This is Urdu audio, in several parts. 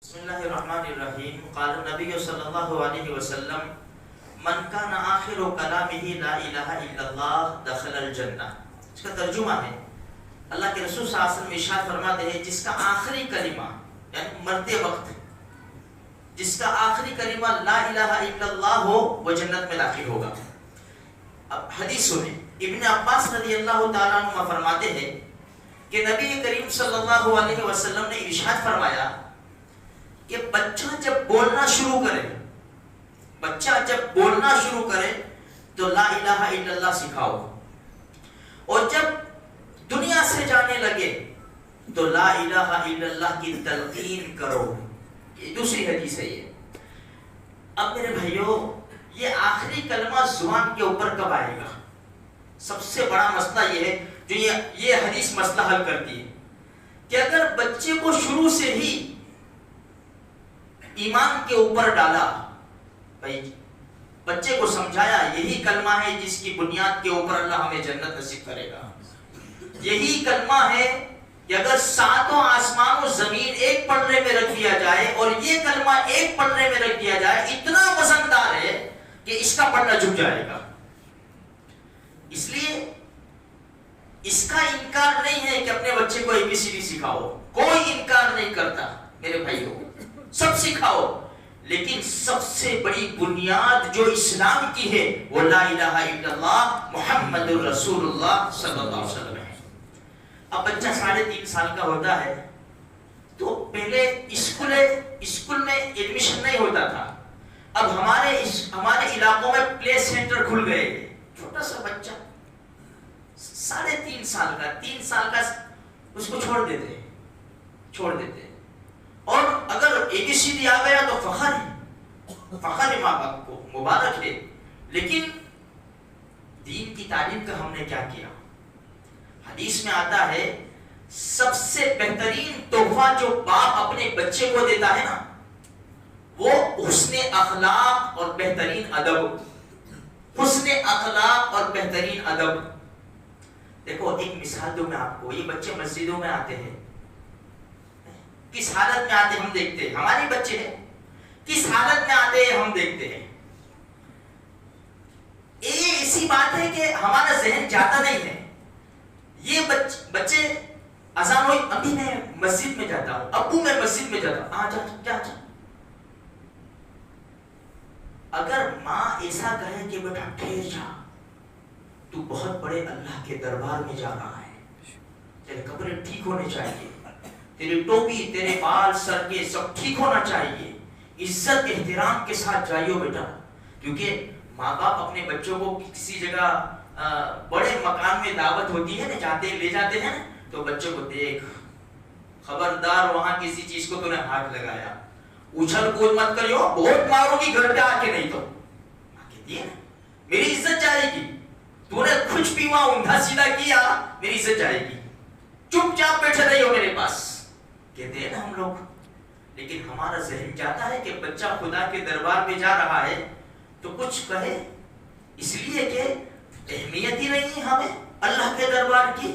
بسم اللہ الرحمن الرحیم. قال النبی صلی اللہ علیہ وسلم من کان آخر کلامہ لا الہ الا اللہ دخل الجنہ. اس کا ترجمہ ہے اللہ کے رسول صلی اللہ علیہ وسلم ارشاد فرماتے ہیں جس کا آخری کلمہ یعنی مرتے وقت جس کا آخری کلمہ لا الہ الا اللہ ہو وہ جنت میں داخل ہوگا. اب حدیث سنیں. ابن عباس رضی اللہ تعالیٰ عنہ فرماتے ہیں کہ نبی کریم صلی اللہ علیہ وسلم نے ارشاد فرمایا کہ بچہ جب بولنا شروع کرے تو لا الہ الا اللہ سکھاؤ، اور جب دنیا سے جانے لگے تو لا الہ الا اللہ کی تلقین کرو. یہ دوسری حدیث ہے. یہ اب میرے بھائیوں یہ آخری کلمہ زبان کے اوپر کب آئے گا؟ سب سے بڑا مسئلہ یہ ہے جو یہ حدیث مسئلہ حل کرتی ہے کہ اگر بچے کو شروع سے ہی ایمان کے اوپر ڈالا، بھائی بچے کو سمجھایا یہی کلمہ ہے جس کی بنیاد کے اوپر اللہ ہمیں جنت نصیب کرے گا، یہی کلمہ ہے کہ اگر ساتوں آسمان و زمین ایک پلڑے میں رکھ دیا جائے اور یہ کلمہ ایک پلڑے میں رکھ دیا جائے اتنا وزندار ہے کہ اس کا پلڑا جھک جائے گا. اس لیے اس کا انکار نہیں ہے کہ اپنے بچے کو ABCD سکھاؤ، کوئی انکار نہیں کرتا میرے بھائیوں، سب سکھاؤ، لیکن سب سے بڑی بنیاد جو اسلام کی ہے وہ لا الہ الا اللہ محمد رسول اللہ صلی اللہ علیہ وسلم ہے. اب بچہ 3.5 سال کا ہوتا ہے تو پہلے اسکول میں ایڈمیشن نہیں ہوتا تھا. اب ہمارے علاقوں میں پلے سینٹر کھل گئے. چھوٹا سا بچہ 3.5 سال کا 3 سال کا اس کو چھوڑ دیتے اور اگر ABCD آ گیا تو فخر ہے ماں باپ کو، مبارک ہے. لیکن دین کی تعلیم کا ہم نے کیا کیا؟ حدیث میں آتا ہے سب سے بہترین تحفہ جو باپ اپنے بچے کو دیتا ہے نا وہ حسن اخلاق اور بہترین ادب. حسن اخلاق اور بہترین ادب. دیکھو ایک مثال دوں میں آپ کو. یہ بچے مسجدوں میں آتے ہیں، کس حالت میں آتے ہم دیکھتے ہیں. ہمارے بچے ہیں کس حالت میں آتے ہیں ہم دیکھتے ہیں. یہ ایسی بات ہے کہ ہمارا ذہن جاتا نہیں ہے. یہ بچے اذان ہوئی، ابھی میں مسجد میں جاتا ہوں، ابو میں مسجد میں جاتا ہوں، جا. اگر ماں ایسا کہے کہ بیٹا ٹھہر جا، تو بہت بڑے اللہ کے دربار میں جا رہا ہے، تیرے کپڑے ٹھیک ہونے چاہیے، تیری ٹوپی تیرے بال سر کے سب ٹھیک ہونا چاہیے، عزت احترام کے ساتھ جائیو بیٹا. کیونکہ ماں باپ اپنے بچوں کو کسی جگہ بڑے مکان میں دعوت ہوتی ہے نا، لے جاتے ہیں تو بچوں کو دیکھ خبردار وہاں کسی چیز کو تو نے ہاتھ لگایا، اچھل کود مت کریو، بہت مارو گی گھر پہ آ کے. نہیں تو کہتی ہے میری عزت جائے گی، تو نے کچھ بھی وہاں اندھا سیدھا کیا میری عزت جائے گی، چپ چاپ بیٹھے رہی ہو میرے پاس، کہتے ہیں نا ہم لوگ. لیکن ہمارا ذہن چاہتا ہے کہ بچہ خدا کے دربار میں جا رہا ہے تو کچھ کہے، اس لیے کہ اہمیت ہی نہیں ہے ہمیں اللہ کے دربار کی،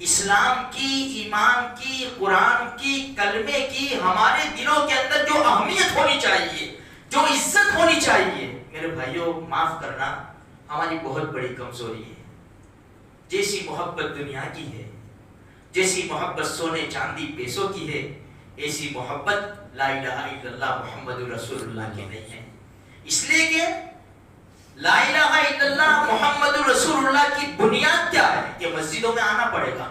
اسلام کی، ایمان کی، قرآن کی، کلمے کی ہمارے دلوں کے اندر جو اہمیت ہونی چاہیے، جو عزت ہونی چاہیے. میرے بھائیوں معاف کرنا ہماری بہت بڑی کمزوری ہے. جیسی محبت دنیا کی ہے، جیسی محبت سونے چاندی پیسوں کی ہے، ایسی محبت لا الہ الا اللہ محمد رسول اللہ کی نہیں ہے. اس لیے کہ لا الہ الا اللہ محمد رسول اللہ کی بنیاد کیا ہے کہ مسجدوں میں آنا پڑے گا،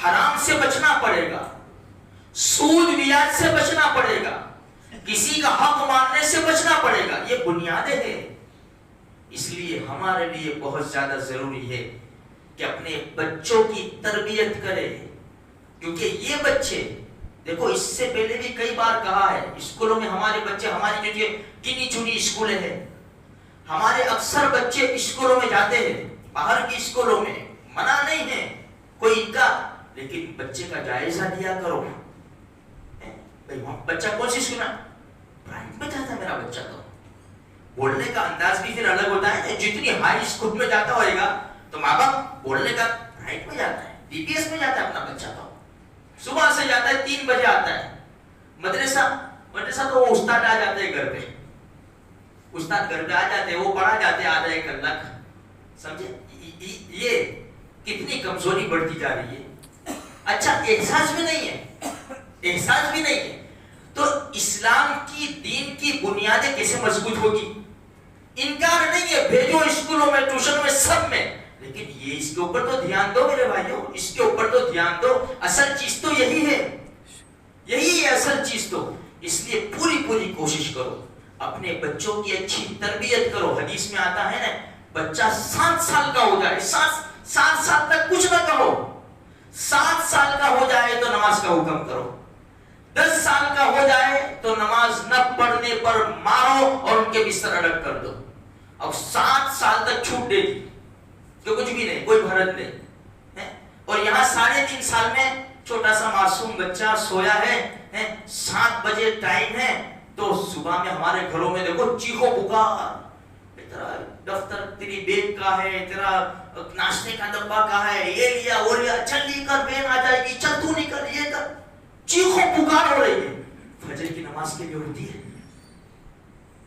حرام سے بچنا پڑے گا، سود بیاج سے بچنا پڑے گا، کسی کا حق ماننے سے بچنا پڑے گا. یہ بنیادیں ہیں. اس لیے ہمارے لیے بہت زیادہ ضروری ہے کہ اپنے بچوں کی تربیت کرے. کیونکہ یہ بچے دیکھو اس سے پہلے بھی کئی بار کہا ہے اسکولوں میں ہمارے بچے، ہماری جو گنی چنی اسکولیں ہیں، ہمارے اکثر بچے اسکولوں میں جاتے ہیں، باہر کی اسکولوں میں منع نہیں ہے کوئی ان کا، لیکن بچے کا جائزہ لیا کرو. بچہ کون سی اسکول میں؟ پرائمری میں جاتا ہے میرا بچہ. تو بولنے کا انداز بھی پھر الگ ہوتا ہے. جتنی ہائی اسکول میں جاتا ہوئے گا تو ماں باپ بولنے کا رائٹ میں جاتا ہے، DPS میں جاتا ہے اپنا بچہ. تو صبح سے جاتا ہے 3 بجے آتا ہے. مدرسہ تو وہ استاد آ جاتے ہیں گھر پہ, استاد گھر پہ آ جاتے ہیں, وہ پڑھا جاتے ہیں آدھا 1 گھنٹہ. سمجھے یہ کتنی کمزوری بڑھتی جا رہی ہے. اچھا احساس بھی نہیں ہے, احساس بھی نہیں ہے. تو اسلام کی دین کی بنیادیں کیسے مضبوط ہوگی؟ انکار نہیں ہے, بھیجو اسکولوں میں, ٹیوشن میں, سب میں, لیکن یہ اس کے اوپر تو دھیان دو میرے بھائیوں, اس کے اوپر تو دھیان دو. اصل چیز تو یہی ہے, یہی ہے اصل چیز تو. اس لیے پوری کوشش کرو, اپنے بچوں کی اچھی تربیت کرو. حدیث میں آتا ہے نا, بچہ 7 سال کا ہو جائے, 7 سال تک کچھ نہ کرو, 7 سال کا ہو جائے تو نماز کا حکم کرو, 10 سال کا ہو جائے تو نماز نہ پڑھنے پر مارو اور ان کے بستر الگ کر دو. اب 7 سال تک چھوٹ دے دی کہ کچھ بھی نہیں, کوئی بھرت نہیں. اور یہاں 3.5 سال میں چھوٹا سا معصوم بچہ سویا ہے, 7 بجے ٹائم ہے, تو صبح میں ہمارے گھروں میں دیکھو چیخو پکار, تیرا دفتر تیری بیگ کا ہے, تیرا ناشتے کا ڈبہ کا ہے, یہ لیا وہ لیا, چل لی کر, بین آ جائے گی, چل تو نکل, یہ کر, چیخو پکار ہو رہی ہے. فجر کی نماز کے لیے اٹھتی ہے,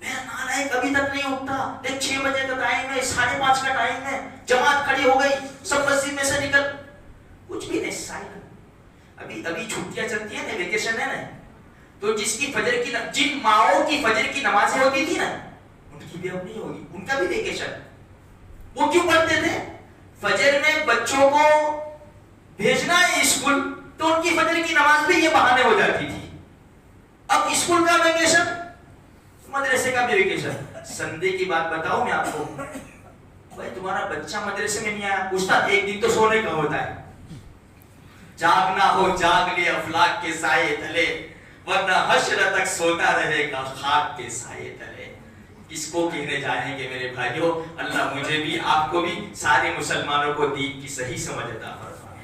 میں نالائق ابھی تک نہیں اٹھتا, دیکھ 6 بجے کا ٹائم ہے, 5:30 کا ٹائم ہے, جماعت کھڑی ہو گئی, سب مسجد میں سے نکل, کچھ بھی نہیں, سائلنٹ. ابھی چھٹیاں چلتی ہیں نا, ویکیشن ہے نا, تو جس کی جن ماؤں کی فجر کی نمازیں ہوتی تھی نا, ان کی بھی اب نہیں ہوگی, ان کا بھی ویکیشن. وہ کیوں پڑھتے تھے؟ فجر میں بچوں کو بھیجنا ہے اسکول, تو ان کی فجر کی نماز بھی یہ بہانے ہو جاتی تھی. اب اسکول کا ویکیشن, مدرسے کا بھی ویکیشن. سنڈے کی بات بتاؤں میں آپ کو, بھائی تمہارا بچہ مدرسے میں نہیں آیا, استاد ایک دن تو سونے کا ہوتا ہے, جاگنا ہو جاگ لے افلاک کے سائے تلے, ورنہ حشر تک سوتا رہے گا خاک کے سائے تلے. کس کو کہنے جائیں گے میرے بھائیوں؟ اللہ مجھے بھی, آپ کو بھی, سارے مسلمانوں کو دین کی صحیح سمجھ عطا فرمائے.